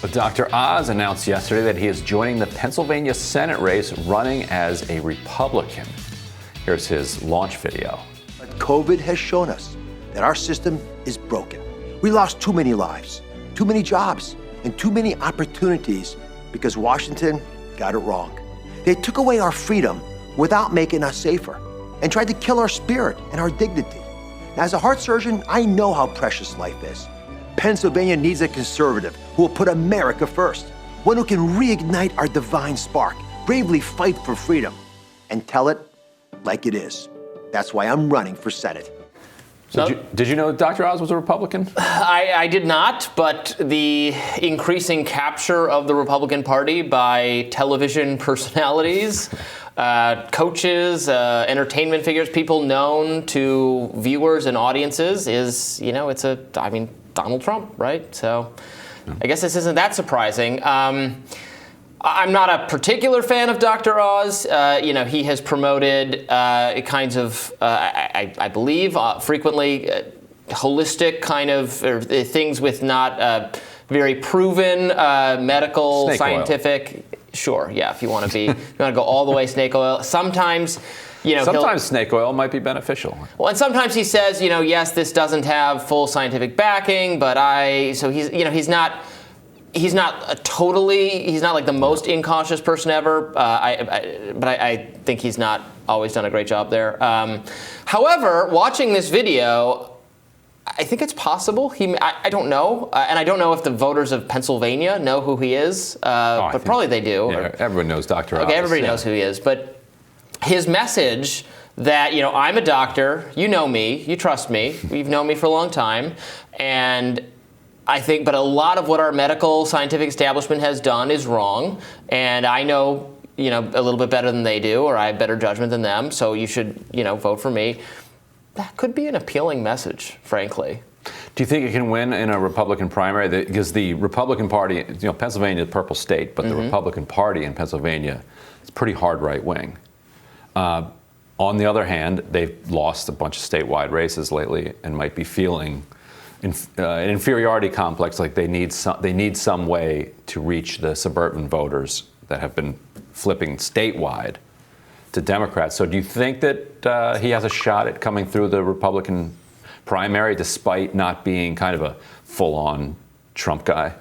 Dr. Oz announced yesterday that he is joining the Pennsylvania Senate race running as a Republican. Here's his launch video. COVID has shown us that our system is broken. We lost too many lives, too many jobs, and too many opportunities because Washington got it wrong. They took away our freedom without making us safer and tried to kill our spirit and our dignity. Now, as a heart surgeon, I know how precious life is. Pennsylvania needs a conservative who will put America first, one who can reignite our divine spark, bravely fight for freedom, and tell it like it is. That's why I'm running for Senate. So did you know Dr. Oz was a Republican? I did not, but the increasing capture of the Republican Party by television personalities, coaches, entertainment figures, people known to viewers and audiences is, Donald Trump, right? So I guess this isn't that surprising. I'm not a particular fan of Dr. Oz. He has promoted kinds of, I believe, frequently holistic kind of things with not very proven medical, snake scientific. Oil. Sure, yeah. If you want to go all the way snake oil. Sometimes snake oil might be beneficial. Well, and sometimes he says, yes, this doesn't have full scientific backing, but he's not like the most incautious person ever. But I think he's not always done a great job there. However, watching this video, I think it's possible. I don't know, and I don't know if the voters of Pennsylvania know who he is, but probably they do. Yeah, everyone knows Dr. Oz. Okay, everybody knows who he is, but his message that, I'm a doctor, you know me, you trust me, you've known me for a long time, and I think, but a lot of what our medical scientific establishment has done is wrong, and I know, a little bit better than they do, or I have better judgment than them, so you should, vote for me. That could be an appealing message, frankly. Do you think it can win in a Republican primary? Because the Republican Party, Pennsylvania is a purple state, but the Republican Party in Pennsylvania is pretty hard right-wing. On the other hand, they've lost a bunch of statewide races lately and might be feeling an inferiority complex, like they need some way to reach the suburban voters that have been flipping statewide to Democrats. So do you think that he has a shot at coming through the Republican primary despite not being kind of a full-on Trump guy?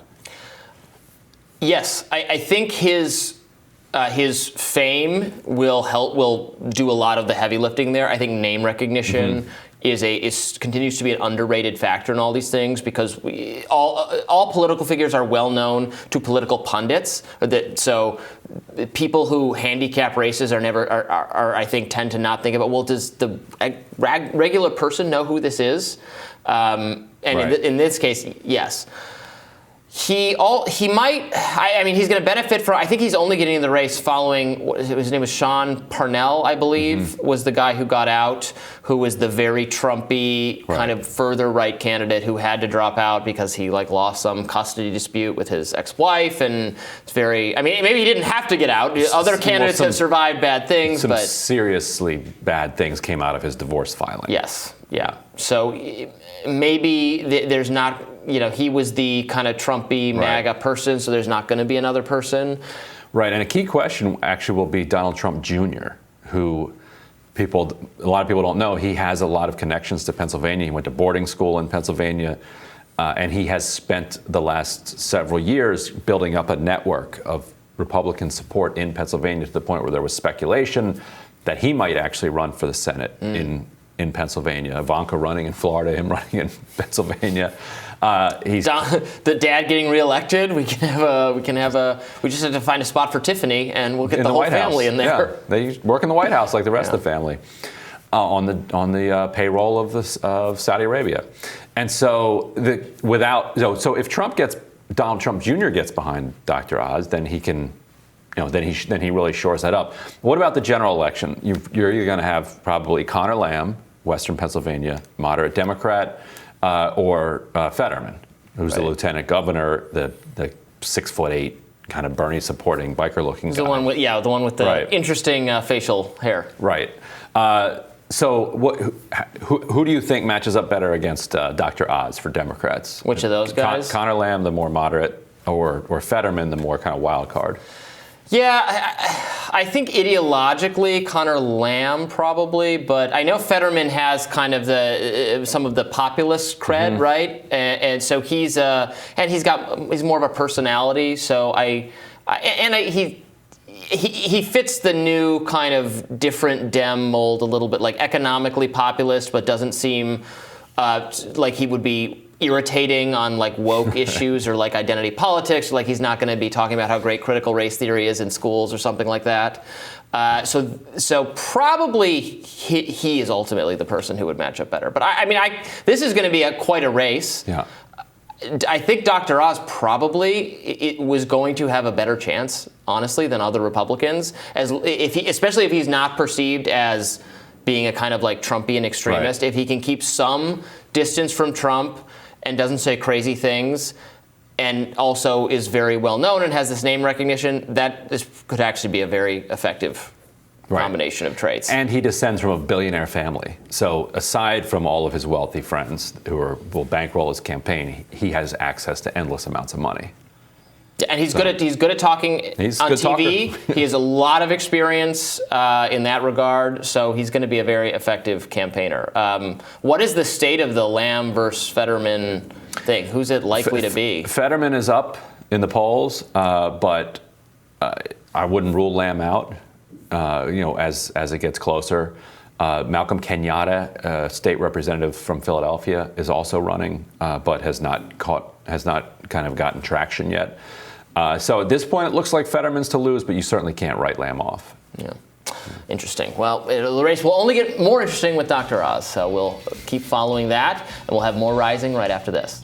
Yes, I think his fame will do a lot of the heavy lifting there. I think name recognition continues to be an underrated factor in all these things, because all political figures are well known to political pundits. So people who handicap races are I think tend to not think about, well, does the regular person know who this is? And right. in this case, yes. He might. He's going to benefit from. I think he's only getting in the race following. His name was Sean Parnell, I believe, was the guy who got out, who was the very Trumpy kind of further right candidate who had to drop out because he lost some custody dispute with his ex-wife, and it's very. Maybe he didn't have to get out. Other candidates have survived bad things, but seriously bad things came out of his divorce filing. Yes. Yeah. So maybe there's not. He was the kind of Trumpy MAGA person, so there's not going to be another person. Right, and a key question actually will be Donald Trump Jr., who a lot of people don't know. He has a lot of connections to Pennsylvania. He went to boarding school in Pennsylvania, and he has spent the last several years building up a network of Republican support in Pennsylvania, to the point where there was speculation that he might actually run for the Senate in Pennsylvania. Ivanka running in Florida, him running in Pennsylvania. The dad getting reelected. We just have to find a spot for Tiffany, and we'll get the whole family in there. Yeah, they work in the White House like the rest of the family, on the payroll of Saudi Arabia. And so if Donald Trump Jr. gets behind Dr. Oz, then he can. Then he really shores that up. What about the general election? You're going to have probably Connor Lamb, Western Pennsylvania, moderate Democrat, or Fetterman, who's the lieutenant governor, the 6'8" kind of Bernie supporting biker-looking guy. The one with the interesting facial hair. Right. So who do you think matches up better against Dr. Oz for Democrats? Which of those guys? Connor Lamb, the more moderate or Fetterman the more kind of wild card? Yeah, I think ideologically Connor Lamb probably, but I know Fetterman has kind of some of the populist cred, right? And so he's more of a personality. So he fits the new kind of different Dem mold a little bit, like economically populist, but doesn't seem like he would be irritating on like woke issues or like identity politics. Like he's not going to be talking about how great critical race theory is in schools or something like that. So probably he is ultimately the person who would match up better. But this is going to be quite a race. Yeah. I think Dr. Oz probably was going to have a better chance, honestly, than other Republicans, especially if he's not perceived as being a kind of like Trumpian extremist. Right. If he can keep some distance from Trump and doesn't say crazy things, and also is very well known and has this name recognition, could actually be a very effective combination of traits. And he descends from a billionaire family. So aside from all of his wealthy friends who will bankroll his campaign, he has access to endless amounts of money. And he's good at talking on TV. He has a lot of experience in that regard, so he's going to be a very effective campaigner. What is the state of the Lamb versus Fetterman thing? Who's it likely to be? Fetterman is up in the polls, but I wouldn't rule Lamb out. As it gets closer. Malcolm Kenyatta, state representative from Philadelphia, is also running, but has not kind of gotten traction yet. So at this point, it looks like Fetterman's to lose, but you certainly can't write Lamb off. Yeah. Interesting. Well, the race will only get more interesting with Dr. Oz, so we'll keep following that, and we'll have more Rising right after this.